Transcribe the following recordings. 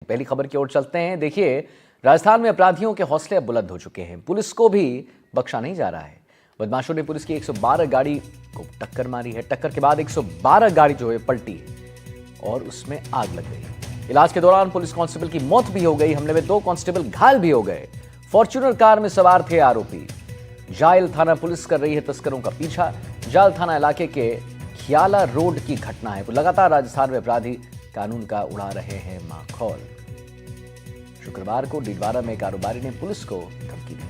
पहली खबर की ओर चलते हैं। देखिए, राजस्थान में अपराधियों के हौसले अब बुलंद हो चुके हैं। पुलिस को भी बख्शा नहीं जा रहा है। बदमाशों ने पुलिस की 112 गाड़ी को टक्कर मारी है। टक्कर के बाद 112 गाड़ी जो है पलटी है और उसमें आग लग गई। इलाज के दौरान पुलिस कांस्टेबल की मौत भी हो गई। हमले में 2 कांस्टेबल घायल भी हो गए। फॉर्च्यूनर कार में सवार थे आरोपी। जायल थाना पुलिस कर रही है तस्करों का पीछा। जायल थाना इलाके के खियाला रोड की घटना है। लगातार राजस्थान में अपराधी कानून का उड़ा रहे हैं माखौल। शुक्रवार को डीडवारा में कारोबारी ने पुलिस को धमकी दी।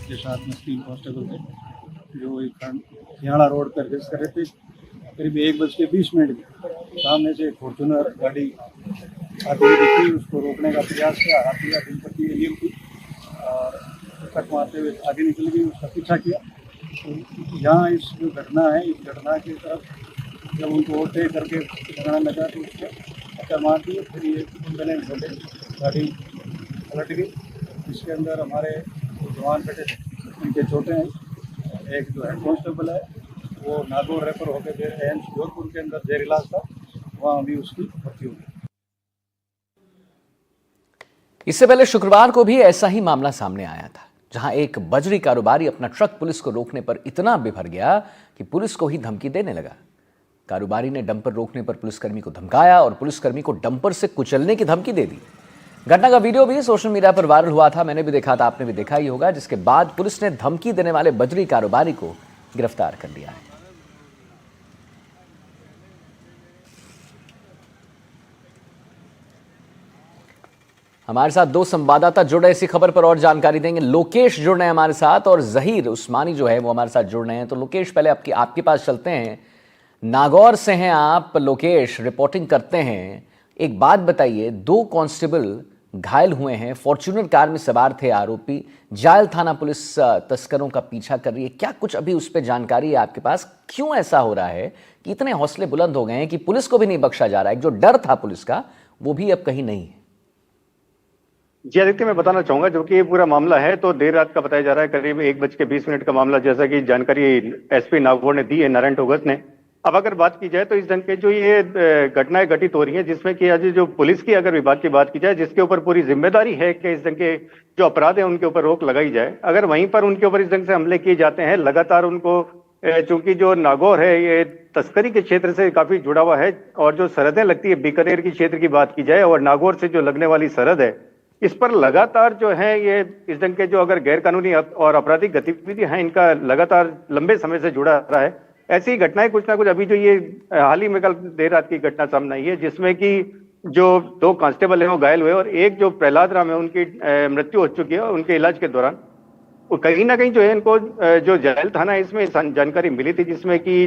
के साथ में 3 कांस्टेबल थे जो खियाला रोड पर रेस कर रहे थे। करीब 1:20 में सामने से फॉर्च्यूनर गाड़ी आती हुई दिखी। उसको रोकने का प्रयास किया। हाथी आगे पट्टी लिए हुई और टक्कर मारते हुए आगे निकल गई। उसका पीछा किया। तो यहाँ इस जो घटना है, इस घटना की तरफ जब उनको ओटे करके भगाना लगा तो उसको टक्कर मार दी। फिर ये एम्बुलेंस होते गाड़ी पलट गई। इसके अंदर हमारे जवान बैठे थे, उनके चोटें हैं। एक जो हेड कांस्टेबल है वो नागौर रेफर होकर एम्स जोधपुर के अंदर जेर इलाज था, वहाँ अभी उसकी भर्ती हुई। इससे पहले शुक्रवार को भी ऐसा ही मामला सामने आया था, जहां एक बजरी कारोबारी अपना ट्रक पुलिस को रोकने पर इतना बिभर गया कि पुलिस को ही धमकी देने लगा। कारोबारी ने डंपर रोकने पर पुलिसकर्मी को धमकाया और पुलिसकर्मी को डंपर से कुचलने की धमकी दे दी। घटना का वीडियो भी सोशल मीडिया पर वायरल हुआ था। मैंने भी देखा था, आपने भी देखा ही होगा। जिसके बाद पुलिस ने धमकी देने वाले बजरी कारोबारी को गिरफ्तार कर लिया है। हमारे साथ 2 संवाददाता जुड़ रहे इसी खबर पर और जानकारी देंगे। लोकेश जुड़ रहे हैं हमारे साथ और जहीर उस्मानी जो है वो हमारे साथ जुड़ रहे हैं। तो लोकेश, पहले आपके पास चलते हैं। नागौर से हैं आप लोकेश, रिपोर्टिंग करते हैं। एक बात बताइए, 2 कांस्टेबल घायल हुए हैं, फॉर्च्यूनर कार में सवार थे आरोपी। जायल थाना पुलिस तस्करों का पीछा कर रही है। क्या कुछ अभी उस पर जानकारी है आपके पास? क्यों ऐसा हो रहा है कि इतने हौसले बुलंद हो गए हैं कि पुलिस को भी नहीं बख्शा जा रहा है? जो डर था पुलिस का वो भी अब कहीं नहीं है। जी आदित्य, मैं बताना चाहूंगा, जो कि ये पूरा मामला है तो देर रात का बताया जा रहा है। करीब 1:20 का मामला, जैसा कि जानकारी एसपी नागौर ने दी है, नारायण ठोगस ने। अब अगर बात की जाए तो इस ढंग के जो ये घटनाएं घटित हो रही हैं, जिसमें कि आज जो पुलिस की अगर विभाग की बात की जाए, जिसके ऊपर पूरी जिम्मेदारी है कि इस ढंग के जो अपराध है उनके ऊपर रोक लगाई जाए, अगर वहीं पर उनके ऊपर इस ढंग से हमले किए जाते हैं लगातार, उनको चूंकि जो नागौर है ये तस्करी के क्षेत्र से काफी जुड़ा हुआ है और जो सरहदें लगती है बीकानेर की क्षेत्र की बात की जाए और नागौर से जो लगने वाली सरहद है, इस पर लगातार जो है ये इस ढंग के जो अगर गैर कानूनी और आपराधिक गतिविधियां हैं, इनका लगातार लंबे समय से जुड़ा रहा है। ऐसी घटनाएं कुछ ना कुछ अभी जो ये हाल ही में कल देर रात की घटना सामने आई है, जिसमें कि जो 2 कांस्टेबल हैं वो घायल हुए और एक जो प्रहलाद राम है उनकी मृत्यु हो चुकी है। उनके इलाज के दौरान वो कहीं ना कहीं जो है इनको जो जायल थाना है इसमें जानकारी मिली थी, जिसमें कि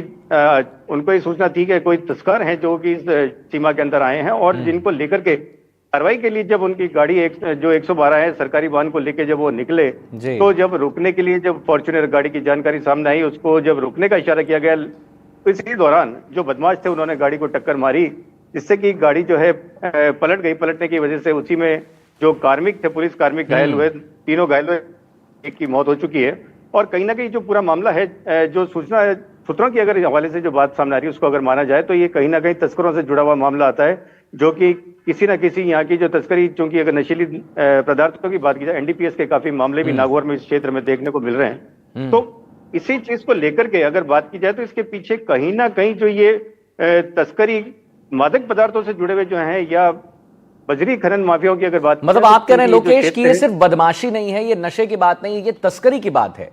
उनको ये सूचना थी कि कोई तस्कर हैं जो कि इस सीमा के अंदर आए हैं और जिनको लेकर के कार्रवाई के लिए जब उनकी गाड़ी जो 112 है सरकारी वाहन को लेके जब वो निकले, तो जब रुकने के लिए जब फॉर्च्यूनर गाड़ी की जानकारी सामने आई, उसको जब रुकने का इशारा किया गया, तो इसी दौरान जो बदमाश थे उन्होंने गाड़ी को टक्कर मारी, जिससे कि गाड़ी जो है पलट गई। पलटने की वजह से उसी में जो कार्मिक थे, पुलिस कार्मिक घायल हुए, 3 घायल हुए, एक की मौत हो चुकी है। और कहीं ना कहीं जो पूरा मामला है, जो सूत्रों की अगर हवाले से जो बात सामने आ रही है उसको अगर माना जाए तो ये कहीं ना कहीं तस्करों से जुड़ा हुआ मामला आता है, जो कि किसी न किसी यहाँ की जो तस्करी, चूंकि अगर नशीली पदार्थों की बात की जाए, एनडीपीएस के काफी मामले भी नागौर में इस क्षेत्र में देखने को मिल रहे हैं। तो इसी चीज को लेकर के अगर बात की जाए तो इसके पीछे कहीं ना कहीं जो ये तस्करी मादक पदार्थों से जुड़े हुए जो हैं या बजरी खनन माफियाओं की अगर बात, मतलब आप कह रहे हैं लोकेश की ये सिर्फ बदमाशी नहीं है, ये नशे की बात नहीं है, ये तस्करी की बात है।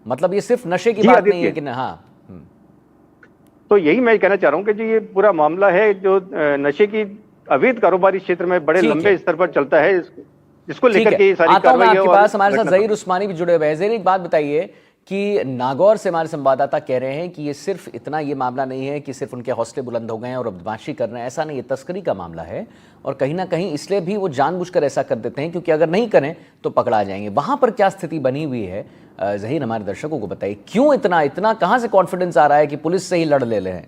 मतलब ये सिर्फ नशे की बात नहीं है कि हाँ। तो यही मैं कहना चाह रहा हूं कि जो ये पूरा मामला है, जो नशे की अवैध कारोबारी क्षेत्र में बड़े लंबे स्तर पर चलता है, इसको लेकर के ये सारी कार्रवाई है। आपके पास हमारे साथ जहीर उस्मानी भी जुड़े हुए हैं। जहीर, एक बात बताइए कि नागौर से हमारे संवाददाता कह रहे हैं कि ये सिर्फ इतना ये मामला नहीं है कि सिर्फ उनके हौसले बुलंद हो गए हैं और बदमाशी कर रहे हैं, ऐसा नहीं, ये तस्करी का मामला है और कहीं ना कहीं इसलिए भी वो जानबूझकर ऐसा कर देते हैं क्योंकि अगर नहीं करें तो पकड़ा जाएंगे। वहां पर क्या स्थिति बनी हुई है जहीर, हमारे दर्शकों को बताइए, क्यों इतना कहां से कॉन्फिडेंस आ रहा है कि पुलिस से ही लड़ ले हैं?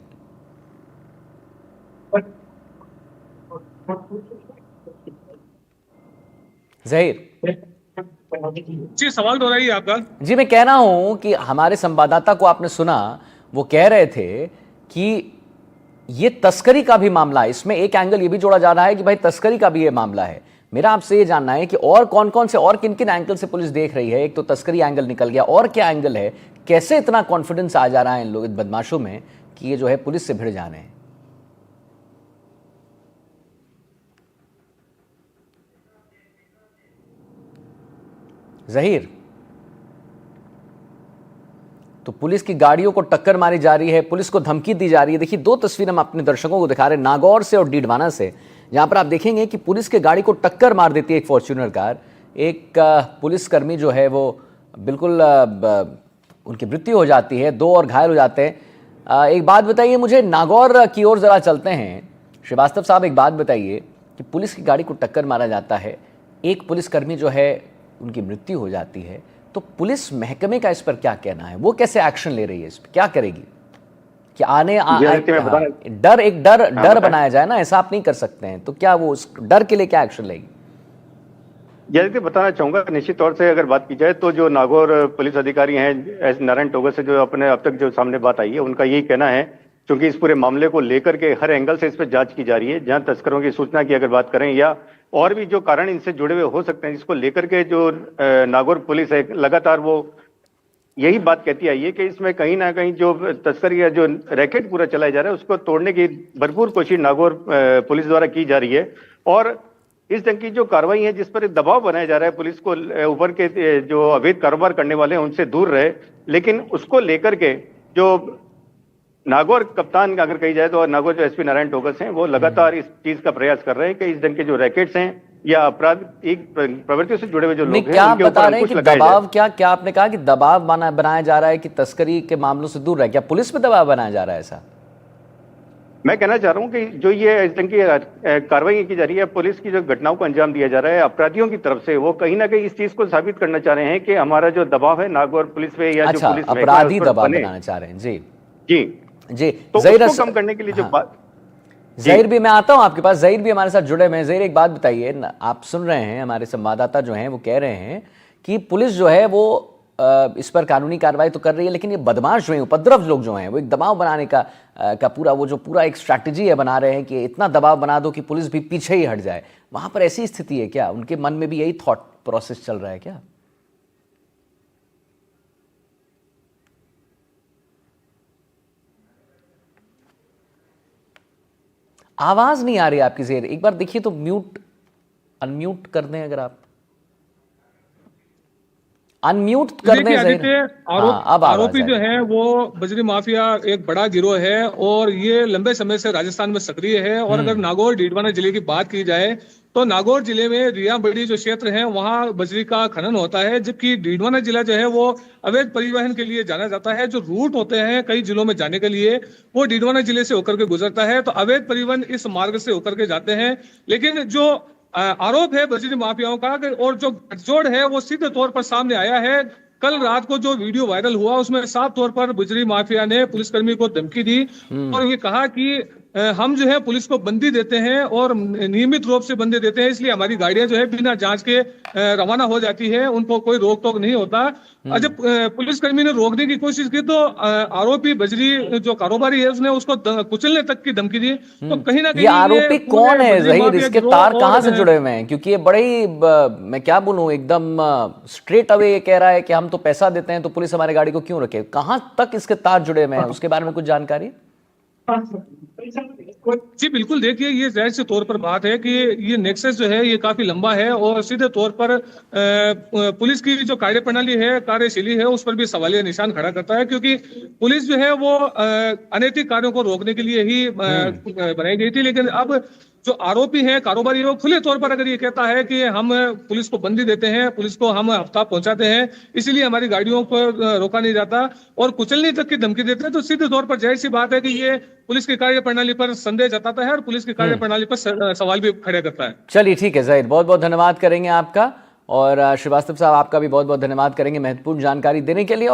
जहीर जी, सवाल दोहराइए आपका। जी, मैं कह रहा हूं कि हमारे संवाददाता को आपने सुना, वो कह रहे थे कि ये तस्करी का भी मामला है, इसमें एक एंगल ये भी जोड़ा जा रहा है कि भाई तस्करी का भी ये मामला है। मेरा आपसे ये जानना है कि और कौन कौन से और किन किन एंगल से पुलिस देख रही है। एक तो तस्करी एंगल निकल गया, और क्या एंगल है, कैसे इतना कॉन्फिडेंस आ जा रहा है इन लोग बदमाशों में कि ये जो है पुलिस से भिड़ जा रहे हैं। जहीर, तो पुलिस की गाड़ियों को टक्कर मारी जा रही है, पुलिस को धमकी दी जा रही है। देखिए दो तस्वीर हम अपने दर्शकों को दिखा रहे हैं, नागौर से और डीडवाना से, जहां पर आप देखेंगे कि पुलिस के गाड़ी को टक्कर मार देती है एक फॉर्च्यूनर कार। एक पुलिसकर्मी जो है वो बिल्कुल उनकी मृत्यु हो जाती है, दो और घायल हो जाते हैं। एक बात बताइए मुझे, नागौर की ओर जरा चलते हैं। श्रीवास्तव साहब, एक बात बताइए कि पुलिस की गाड़ी को टक्कर मारा जाता है, एक पुलिसकर्मी जो है उनकी मृत्यु हो जाती है, तो पुलिस महकमे का इस पर क्या कहना है? वो कैसे एक्शन ले रही है, इस पर क्या करेगी कि डर बनाया जाए ना, ऐसा आप नहीं कर सकते हैं, तो क्या वो उस डर के लिए क्या एक्शन लेगी? जैसे बताना चाहूंगा, निश्चित तौर से अगर बात की जाए तो जो नागौर पुलिस अधिकारी हैं एस नारायण टोगर से जो अपने अब तक जो सामने बात आई है, उनका यही कहना है, क्योंकि इस पूरे मामले को लेकर के हर एंगल से इस पर जांच की जा रही है। जहां तस्करों की सूचना की अगर बात करें या और भी जो कारण इनसे जुड़े हुए हो सकते हैं, जिसको लेकर के जो नागौर पुलिस है लगातार वो यही बात कहती आई है कि इसमें कहीं ना कहीं जो तस्करी या जो रैकेट पूरा चलाया जा रहा है उसको तोड़ने की भरपूर कोशिश नागौर पुलिस द्वारा की जा रही है। और इस ढंग की जो कार्रवाई है जिस पर दबाव बनाया जा रहा है पुलिस को, ऊपर के जो अवैध कारोबार करने वाले हैं उनसे दूर रहे, लेकिन उसको लेकर के जो नागौर कप्तान अगर कही जाए तो नागौर जो एसपी नारायण टोगर हैं वो लगातार इस चीज का प्रयास कर रहे हैं कि इस ढंग के जो रैकेट्स हैं या आपराधिक प्रवृत्तियों से जुड़े हुए जो लोग हैं क्या उनके बता ऊपर रहे हैं अंकुश कि लगाया दबाव जाए। क्या आपने कहा कि दबाव बनाया जा रहा है कि तस्करी के मामलों से दूर रहे, क्या पुलिस पे दबाव बनाया जा रहा है ऐसा? मैं कहना चाह रहा हूं कि जो ये इस ढंग की कार्रवाई की जा रही है, पुलिस की जो घटनाओं को अंजाम दिया जा रहा है अपराधियों की तरफ से, वो कहीं ना कहीं इस चीज को साबित करना चाह रहे हैं कि हमारा जो दबाव है नागौर पुलिस पे या जो पुलिस अपराधी दबाव बनाना चाह रहे हैं। जी जी जी, तो उसको कम करने के लिए जो बात। जहीर भी, मैं आता हूं आपके पास, जहीर भी हमारे साथ जुड़े हुए हैं। जहीर, एक बात बताइए, आप सुन रहे हैं हमारे संवाददाता जो हैं वो कह रहे हैं कि पुलिस जो है वो इस पर कानूनी कार्रवाई तो कर रही है, लेकिन ये बदमाश जो हैं, उपद्रव लोग जो हैं, वो एक दबाव बनाने का पूरा एक स्ट्रैटेजी है बना रहे हैं कि इतना दबाव बना दो कि पुलिस भी पीछे ही हट जाए। वहां पर ऐसी स्थिति है क्या? उनके मन में भी यही थॉट प्रोसेस चल रहा है क्या? आवाज नहीं आ रही आपकी ज़ेर, एक बार देखिए तो अनम्यूट कर दें, अगर आप अनम्यूट कर दें ज़हीर। आरोपी जो है वो बजरी माफिया एक बड़ा गिरोह है और ये लंबे समय से राजस्थान में सक्रिय है। और अगर नागौर डीडवाना जिले की बात की जाए तो नागौर जिले में रिया बड़ी जो क्षेत्र है वहां बजरी का खनन होता है, जबकि डीडवाना जिला जो है वो अवैध परिवहन के लिए जाना जाता है। जो रूट होते हैं कई जिलों में जाने के लिए वो डीडवाना जिले से होकर के गुजरता है, तो अवैध परिवहन इस मार्ग से होकर के जाते हैं। लेकिन जो आरोप है बजरी माफियाओं का और जो गठजोड़ है वो सीधे तौर पर सामने आया है। कल रात को जो वीडियो वायरल हुआ उसमें साफ तौर पर बजरी माफिया ने पुलिसकर्मी को धमकी दी और ये कहा कि हम जो है पुलिस को बंदी देते हैं और नियमित रूप से बंदी देते हैं, इसलिए हमारी गाड़ियां जो है बिना जांच के रवाना हो जाती है, उनको कोई रोक टोक नहीं होता। जब पुलिसकर्मी ने रोकने की कोशिश की तो आरोपी बजरी जो कारोबारी है उसने उसको कुचलने तक की धमकी दी। तो कहीं ना कहीं ये आरोपी कौन है ज़हीर? इसके तार कहां से जुड़े हुए हैं? क्योंकि ये बड़े ही मैं क्या बोलूं, एकदम स्ट्रेट अवे ये कह रहा है कि हम तो पैसा देते हैं तो पुलिस हमारी गाड़ी को क्यों रखे। कहां तक इसके तार जुड़े हुए हैं, उसके बारे में कुछ जानकारी? जी बिल्कुल, देखिए ये जाहिर से तौर पर बात है कि ये नेक्सस जो है ये काफी लंबा है और सीधे तौर पर पुलिस की जो कार्य प्रणाली है, कार्यशैली है, उस पर भी सवालिया निशान खड़ा करता है। क्योंकि पुलिस जो है वो अनैतिक कार्यों को रोकने के लिए ही बनाई गई थी, लेकिन अब जो आरोपी है कारोबारी वो खुले तौर पर अगर ये कहता है कि हम पुलिस को बंदी देते हैं, पुलिस को हम हफ्ता पहुंचाते हैं, इसीलिए हमारी गाड़ियों को रोका नहीं जाता और कुचलने तक की धमकी देते हैं, तो सीधे तौर पर जाहिर सी बात है कि ये पुलिस की कार्य प्रणाली पर संदेह जताता है और पुलिस की कार्य प्रणाली पर सवाल भी खड़े करता है। चलिए ठीक है ज़हीर, बहुत बहुत धन्यवाद करेंगे आपका, और श्रीवास्तव साहब आपका भी बहुत बहुत धन्यवाद करेंगे महत्वपूर्ण जानकारी देने के लिए।